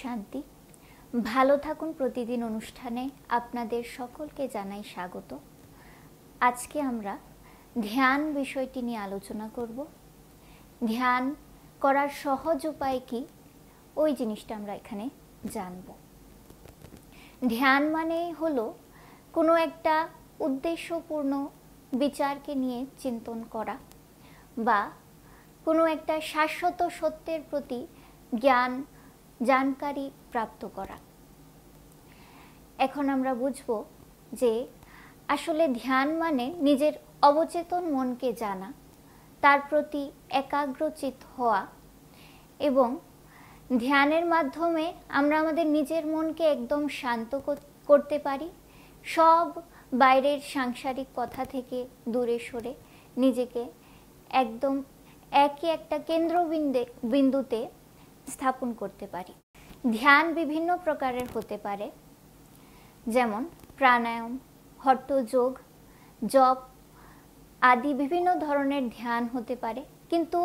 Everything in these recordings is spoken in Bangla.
শান্তি। ভালো থাকুন প্রতিদিন অনুষ্ঠানে আপনাদের সকলকে জানাই স্বাগত। আজকে আমরা ধ্যান বিষয়টি নিয়ে আলোচনা করব। ধ্যান করার সহজ উপায় কি, ওই জিনিসটা আমরা এখানে জানব। ধ্যান মানে হলো কোনো একটা উদ্দেশ্যপূর্ণ বিচারকে নিয়ে চিন্তন করা বা কোনো একটা শাশ্বত সত্যের প্রতি জানকারি প্রাপ্ত করা। এখন আমরা বুঝব যে আসলে ধ্যান মানে নিজের অবচেতন মনকে জানা, তার প্রতি একাগ্রচিত হওয়া এবং ধ্যানের মাধ্যমে আমরা আমাদের নিজের মনকে একদম শান্ত করতে পারি। সব বাইরের সাংসারিক কথা থেকে দূরে সরে নিজেকে একদম একই একটা কেন্দ্রবিন্দুতে স্থাপন করতে পারি। ধ্যান বিভিন্ন প্রকারের হতে পারে, যেমন প্রাণায়াম, হঠযোগ, জপ আদি বিভিন্ন ধরনের ধ্যান হতে পারে। কিন্তু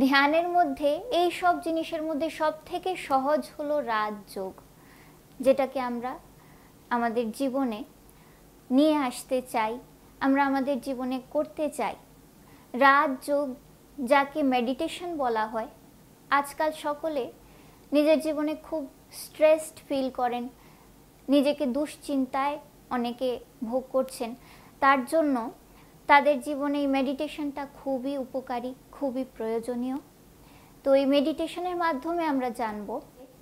ধ্যানের মধ্যে এই সব জিনিসের মধ্যে সব থেকে সহজ হলো রাজযোগ, যেটাকে আমরা আমাদের জীবনে নিয়ে আসতে চাই, আমরা আমাদের জীবনে করতে চাই। রাজযোগ, যাকে মেডিটেশন বলা হয়, আজকাল সকলে নিজের জীবনে খুব স্ট্রেসড ফিল করেন, নিজেকে দুশ্চিন্তায় অনেকে ভোগ করছেন। তার জন্য তাদের জীবনে এই মেডিটেশনটা খুবই উপকারী, খুবই প্রয়োজনীয়। তো এই মেডিটেশনের মাধ্যমে আমরা জানব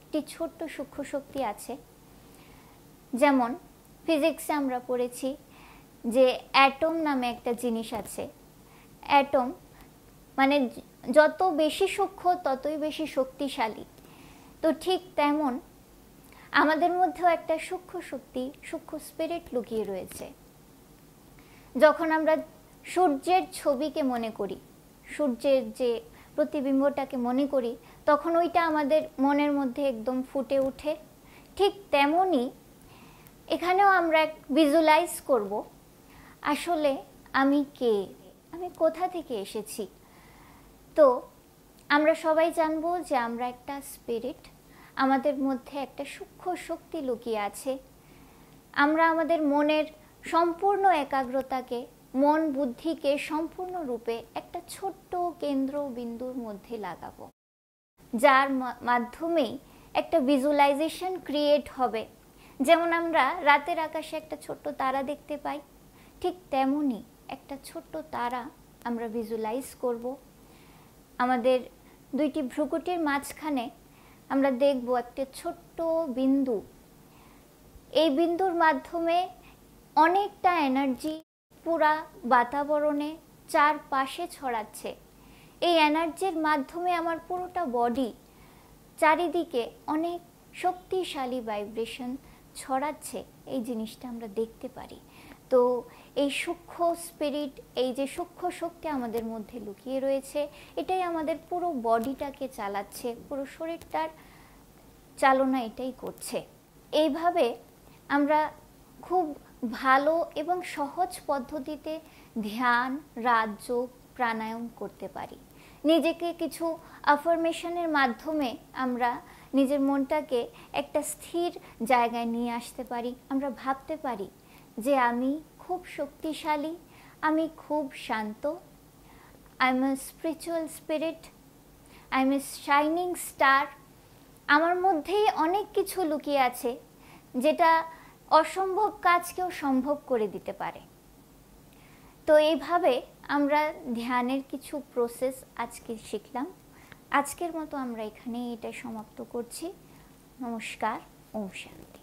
একটি ছোট্ট সূক্ষ্ম শক্তি আছে। যেমন ফিজিক্সে আমরা পড়েছি যে অ্যাটম নামে একটা জিনিস আছে। অ্যাটম মানে যত বেশি সূক্ষ্ম ততই বেশি শক্তিশালী। তো ঠিক তেমন আমাদের মধ্যেও একটা সূক্ষ্ম শক্তি, সূক্ষ্ম স্পিরিট লুকিয়ে রয়েছে। যখন আমরা সূর্যের ছবিকে মনে করি, সূর্যের যে প্রতিবিম্বটাকে মনে করি, তখন ওইটা আমাদের মনের মধ্যে একদম ফুটে ওঠে। ঠিক তেমনই এখানেও আমরা ভিজুয়ালাইজ করব, আসলে আমি কে, আমি কোথা থেকে এসেছি। তো আমরা সবাই জানবো যে আমরা একটা স্পিরিট, আমাদের মধ্যে একটা সূক্ষ্ম শক্তি লুকিয়ে আছে। আমরা আমাদের মনের সম্পূর্ণ একাগ্রতাকে, মন বুদ্ধিকে সম্পূর্ণরূপে একটা ছোট্ট কেন্দ্রবিন্দুর মধ্যে লাগাবো, যার মাধ্যমেই একটা ভিজুয়ালাইজেশন ক্রিয়েট হবে। যেমন আমরা রাতের আকাশে একটা ছোট্ট তারা দেখতে পাই, ঠিক তেমনই একটা ছোট্ট তারা আমরা ভিজুয়ালাইজ করব। আমাদের দুইটি ভ্রুকুটির মাঝখানে আমরা দেখব একটা ছোট্ট বিন্দু। এই বিন্দুর মাধ্যমে অনেকটা এনার্জি পুরা বাতাবরণে চারপাশে ছড়াচ্ছে। এই এনার্জির মাধ্যমে আমার পুরোটা বডি চারিদিকে অনেক শক্তিশালী ভাইব্রেশন ছড়াচ্ছে, এই জিনিসটা আমরা দেখতে পারি। তো এই সূক্ষ্ম স্পিরিট, এই যে সূক্ষ্ম শক্তি আমাদের মধ্যে লুকিয়ে রয়েছে, এটাই আমাদের পুরো বডিটাকে চালাচ্ছে, পুরো শরীরটার চালনা এটাই করছে। এইভাবে আমরা খুব ভালো এবং সহজ পদ্ধতিতে ধ্যান, রাজযোগ, প্রাণায়াম করতে পারি। নিজেকে কিছু আফার্মেশনের মাধ্যমে আমরা নিজের মনটাকে একটা স্থির জায়গায় নিয়ে আসতে পারি। আমরা ভাবতে পারি যে আমি খুব শক্তিশালী, আমি খুব শান্ত, I am a spiritual spirit, I am a shining star. আমার মধ্যেই অনেক কিছু লুকিয়ে আছে, যেটা অসম্ভব কাজকেও সম্ভব করে দিতে পারে। তো এইভাবে আমরা ধ্যানের কিছু প্রসেস আজকে শিখলাম। আজকের মতো আমরা এখানেই এটা সমাপ্ত করছি। নমস্কার, ওম শান্তি।